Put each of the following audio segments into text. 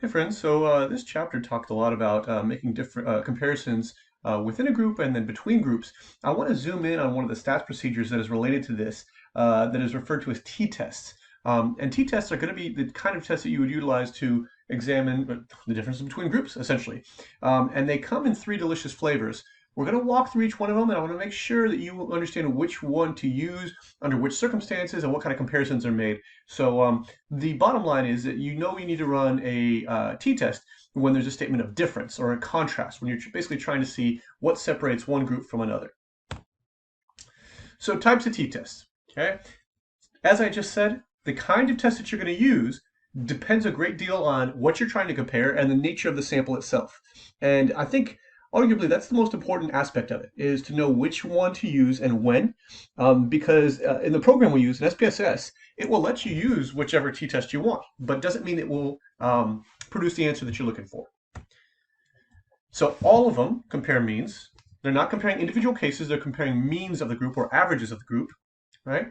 Hey friends, so this chapter talked a lot about making different comparisons within a group and then between groups. I want to zoom in on one of the stats procedures that is related to this that is referred to as t-tests. And t-tests are going to be the kind of tests that you would utilize to examine the difference between groups, essentially. And they come in three delicious flavors. We're going to walk through each one of them, and I want to make sure that you understand which one to use, under which circumstances, and what kind of comparisons are made. So the bottom line is that you know you need to run a t-test when there's a statement of difference or a contrast, when you're basically trying to see what separates one group from another. So types of t-tests, okay? As I just said, the kind of test that you're going to use depends a great deal on what you're trying to compare and the nature of the sample itself. And I think arguably that's the most important aspect of it, is to know which one to use and when, because in the program we use, in SPSS, it will let you use whichever t-test you want, but doesn't mean it will produce the answer that you're looking for. So all of them compare means. They're not comparing individual cases, they're comparing means of the group or averages of the group, right?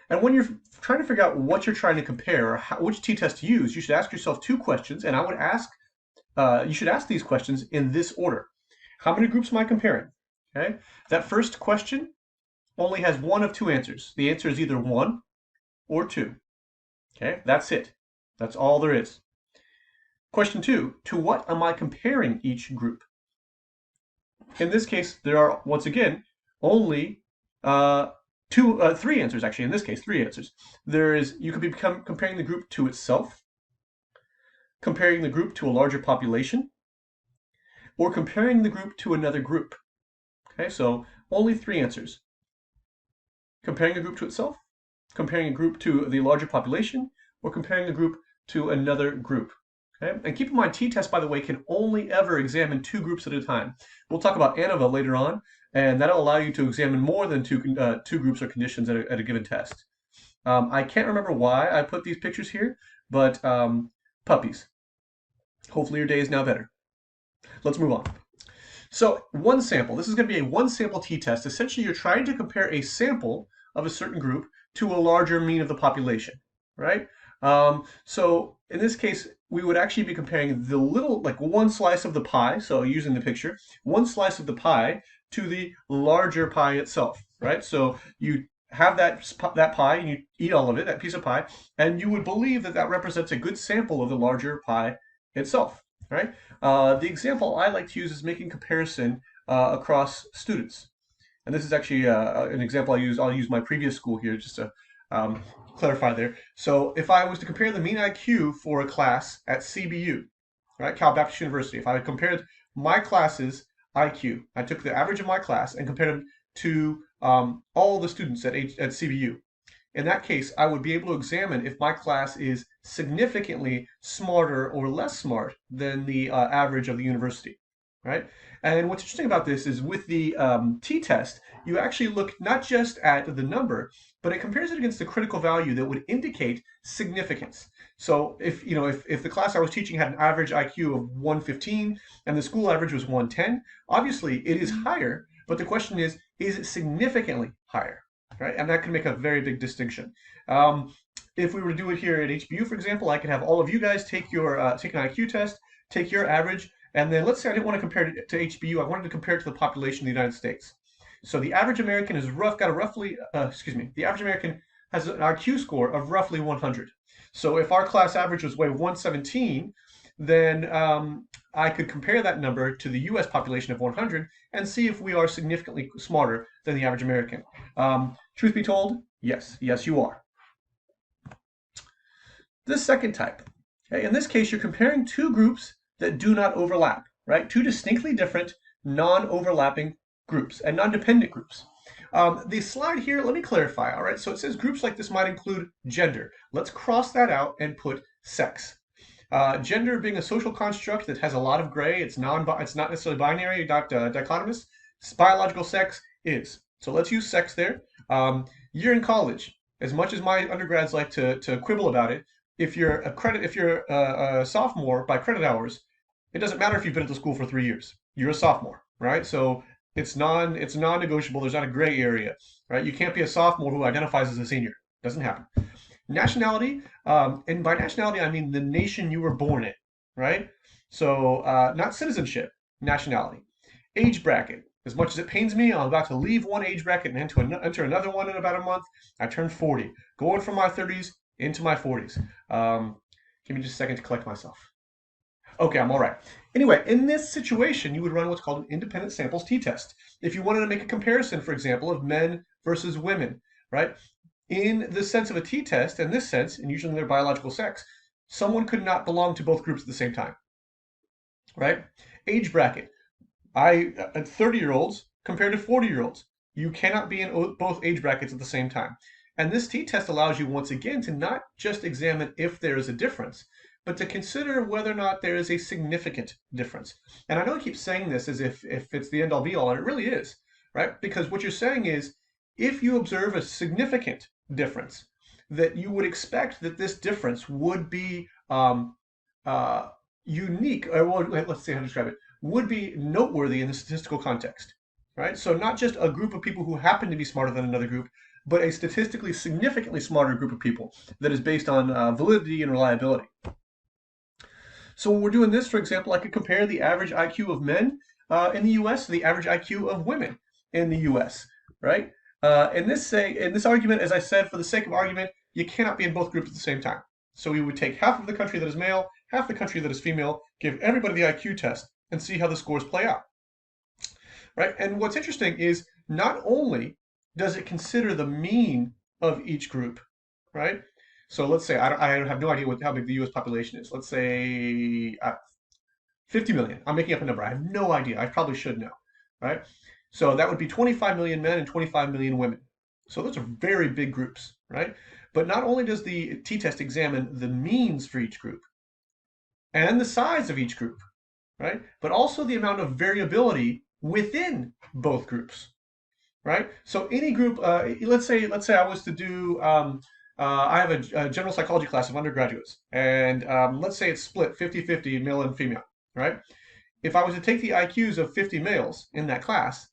And when you're trying to figure out what you're trying to compare or which t-test to use, you should ask yourself two questions, and I would ask, you should ask these questions in this order. How many groups am I comparing? Okay, that first question only has one of two answers. The answer is either 1 or 2. Okay, that's it. That's all there is. Question 2, to what am I comparing each group? In this case, there are, once again, only three answers, actually. In this case, three answers. You could be comparing the group to itself, comparing the group to a larger population, or comparing the group to another group. Okay, so only three answers. Comparing a group to itself, comparing a group to the larger population, or comparing a group to another group. Okay, and keep in mind, t-test, by the way, can only ever examine two groups at a time. We'll talk about ANOVA later on, and that'll allow you to examine more than two groups or conditions at a given test. I can't remember why I put these pictures here, but puppies. Hopefully your day is now better. Let's move on. So one sample, this is going to be a one sample t-test. Essentially, you're trying to compare a sample of a certain group to a larger mean of the population, right? So in this case, we would actually be comparing the little, like one slice of the pie, so using the picture, one slice of the pie to the larger pie itself, right? So you have that pie and you eat all of it, that piece of pie, and you would believe that that represents a good sample of the larger pie itself, right? The example I like to use is making comparison across students. And this is actually an example I'll use my previous school here just to clarify there. So if I was to compare the mean IQ for a class at CBU, right, Cal Baptist University, if I compared my class's IQ, I took the average of my class and compared them to all the students at CBU. In that case, I would be able to examine if my class is significantly smarter or less smart than the average of the university, right? And what's interesting about this is with the t-test, you actually look not just at the number, but it compares it against the critical value that would indicate significance. So if the class I was teaching had an average IQ of 115 and the school average was 110, obviously it is higher, but the question is it significantly higher? Right? And that can make a very big distinction. If we were to do it here at HBU, for example, I could have all of you guys take take an IQ test, take your average, and then let's say I didn't want to compare it to HBU. I wanted to compare it to the population of the United States. So the average American the average American has an IQ score of roughly 100. So if our class average was 117, then I could compare that number to the US population of 100 and see if we are significantly smarter than the average American. Truth be told, yes, you are. The second type, okay, in this case, you're comparing two groups that do not overlap, right? Two distinctly different, non-overlapping groups and non-dependent groups. The slide here, let me clarify, all right? So it says groups like this might include gender. Let's cross that out and put sex. Gender being a social construct that has a lot of gray, it's not necessarily binary, not dichotomous. Biological sex is. So let's use sex there. You're in college. As much as my undergrads like to quibble about it, if you're a sophomore by credit hours, it doesn't matter if you've been at the school for 3 years. You're a sophomore, right? So it's non-negotiable. There's not a gray area, right? You can't be a sophomore who identifies as a senior. Doesn't happen. Nationality, and by nationality I mean the nation you were born in. right? So not citizenship, nationality. Age bracket. As much as it pains me, I'm about to leave one age bracket and enter another one in about a month. I turn 40, going from my 30s into my 40s. Give me just a second to collect myself. Okay, I'm all right. Anyway, in this situation, you would run what's called an independent samples t-test. If you wanted to make a comparison, for example, of men versus women, right? In the sense of a t-test, in this sense, and usually in their biological sex, someone could not belong to both groups at the same time, right? Age bracket. 30-year-olds compared to 40-year-olds. You cannot be in both age brackets at the same time. And this t-test allows you, once again, to not just examine if there is a difference, but to consider whether or not there is a significant difference. And I know I keep saying this as if it's the end-all be-all, and it really is, right? Because what you're saying is, if you observe a significant difference, that you would expect that this difference would be unique, or well, let's see how to describe it, would be noteworthy in the statistical context, right? So not just a group of people who happen to be smarter than another group, but a statistically significantly smarter group of people that is based on validity and reliability. So when we're doing this, for example, I could compare the average IQ of men in the U.S. to the average IQ of women in the U.S., right? In this argument, as I said, for the sake of argument, you cannot be in both groups at the same time. So we would take half of the country that is male, half the country that is female, give everybody the IQ test, and see how the scores play out, right? And what's interesting is not only does it consider the mean of each group, right? So let's say I have no idea how big the U.S. population is. Let's say 50 million. I'm making up a number. I have no idea. I probably should know, right? So that would be 25 million men and 25 million women. So those are very big groups, right? But not only does the t-test examine the means for each group and the size of each group, right? But also the amount of variability within both groups, right? So any group, let's say I was to do, I have a general psychology class of undergraduates, and let's say it's split 50-50 male and female, right? If I was to take the IQs of 50 males in that class,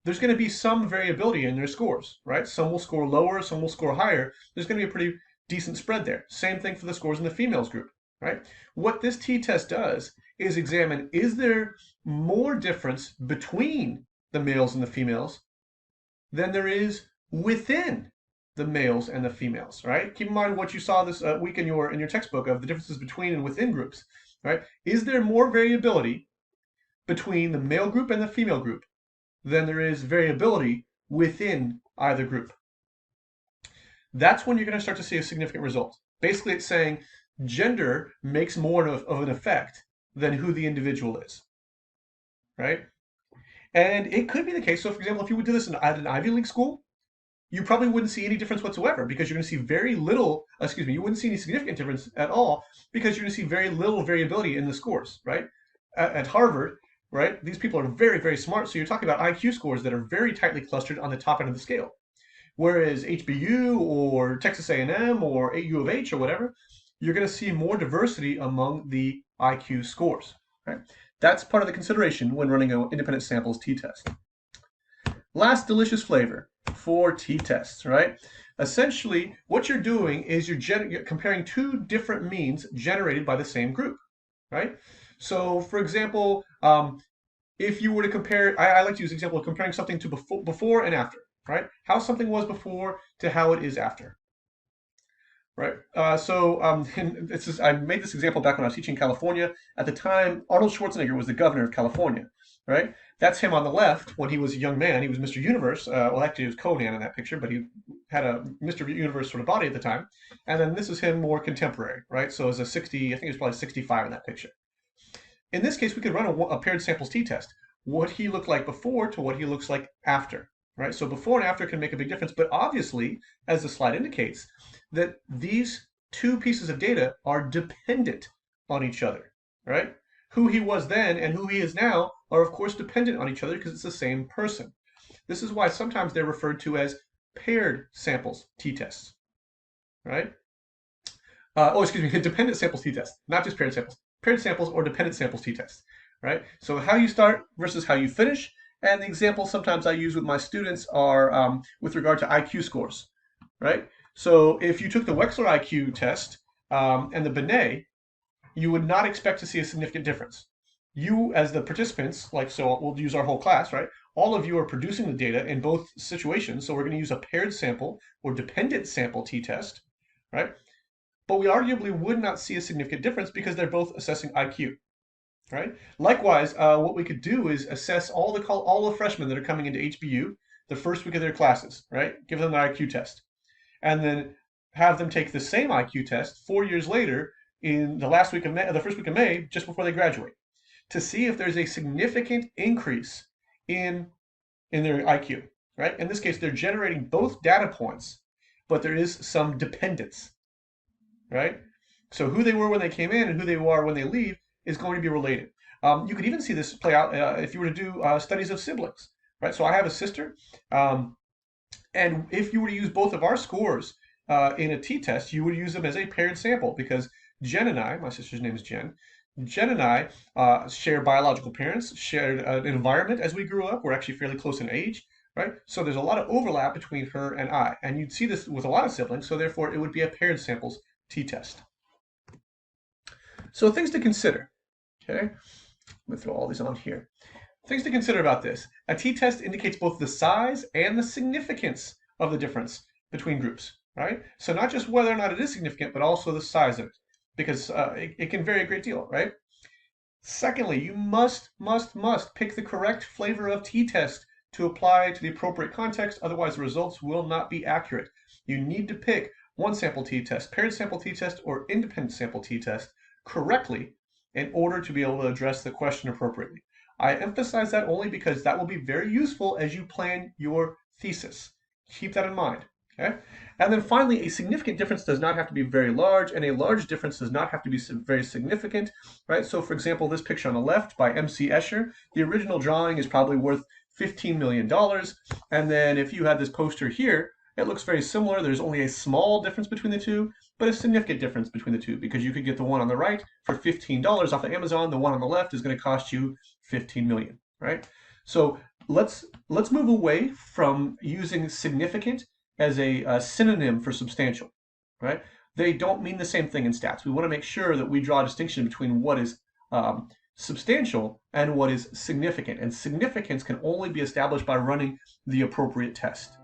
there's going to be some variability in their scores, right? Some will score lower, some will score higher. There's going to be a pretty decent spread there. Same thing for the scores in the females group, right? What this t-test does is examine, is there more difference between the males and the females than there is within the males and the females, right? Keep in mind what you saw this week in your textbook of the differences between and within groups, right? Is there more variability between the male group and the female group than there is variability within either group? That's when you're going to start to see a significant result. Basically, it's saying gender makes more of an effect than who the individual is, right? And it could be the case. So, for example, if you would do this at an Ivy League school, you probably wouldn't see any difference whatsoever because you're going to see very little, you wouldn't see any significant difference at all because you're going to see very little variability in the scores, right? At Harvard, right, these people are very, very smart. So you're talking about IQ scores that are very tightly clustered on the top end of the scale. Whereas HBU or Texas A&M or U of H or whatever, you're going to see more diversity among the IQ scores, right? That's part of the consideration when running an independent samples t-test. Last delicious flavor for t-tests, right? Essentially, what you're doing is you're comparing two different means generated by the same group, right? So, for example, if you were to compare, I like to use the example of comparing something to before and after, right? How something was before to how it is after, right? I made this example back when I was teaching in California. At the time, Arnold Schwarzenegger was the governor of California, right? That's him on the left when he was a young man. He was Mr. Universe. Well, actually, he was Conan in that picture, but he had a Mr. Universe sort of body at the time. And then this is him more contemporary, right? So as a 60, I think he was probably 65 in that picture. In this case, we could run a paired samples t-test. What he looked like before to what he looks like after, right? So before and after can make a big difference, but obviously, as the slide indicates, that these two pieces of data are dependent on each other, right? Who he was then and who he is now are, of course, dependent on each other because it's the same person. This is why sometimes they're referred to as paired samples t-tests, right? Dependent samples t-tests, not just paired samples. Paired samples or dependent samples t-tests, right? So how you start versus how you finish. And the examples sometimes I use with my students are with regard to IQ scores, right? So if you took the Wechsler IQ test and the Binet, you would not expect to see a significant difference. You, as the participants, like, so we'll use our whole class, right? All of you are producing the data in both situations. So we're going to use a paired sample or dependent sample t-test, right? But we arguably would not see a significant difference because they're both assessing IQ, right? Likewise, what we could do is assess all the freshmen that are coming into HBU the first week of their classes, right? Give them the IQ test, and then have them take the same IQ test 4 years later in the last week of May, the first week of May, just before they graduate, to see if there's a significant increase in their IQ, right? In this case, they're generating both data points, but there is some dependence, right? So who they were when they came in and who they are when they leave is going to be related. You could even see this play out if you were to do studies of siblings, right? So I have a sister, and if you were to use both of our scores in a t-test, you would use them as a paired sample because Jen and I, my sister's name is Jen and I share biological parents, shared an environment as we grew up. We're actually fairly close in age, right? So there's a lot of overlap between her and I. And you'd see this with a lot of siblings, so therefore it would be a paired samples t-test. So things to consider, okay? Let me throw all these on here. Things to consider about this. A t-test indicates both the size and the significance of the difference between groups, right? So not just whether or not it is significant, but also the size of it, because it can vary a great deal, right? Secondly, you must pick the correct flavor of t-test to apply to the appropriate context, otherwise the results will not be accurate. You need to pick one sample t-test, paired sample t-test, or independent sample t-test correctly in order to be able to address the question appropriately. I emphasize that only because that will be very useful as you plan your thesis. Keep that in mind, okay? And then finally, a significant difference does not have to be very large, and a large difference does not have to be very significant, right? So for example, this picture on the left by MC Escher, the original drawing is probably worth $15 million. And then if you had this poster here, it looks very similar. There's only a small difference between the two, but a significant difference between the two because you could get the one on the right for $15 off of Amazon. The one on the left is going to cost you 15 million, right? So let's move away from using significant as a synonym for substantial, right? They don't mean the same thing in stats. We want to make sure that we draw a distinction between what is substantial and what is significant. And significance can only be established by running the appropriate test.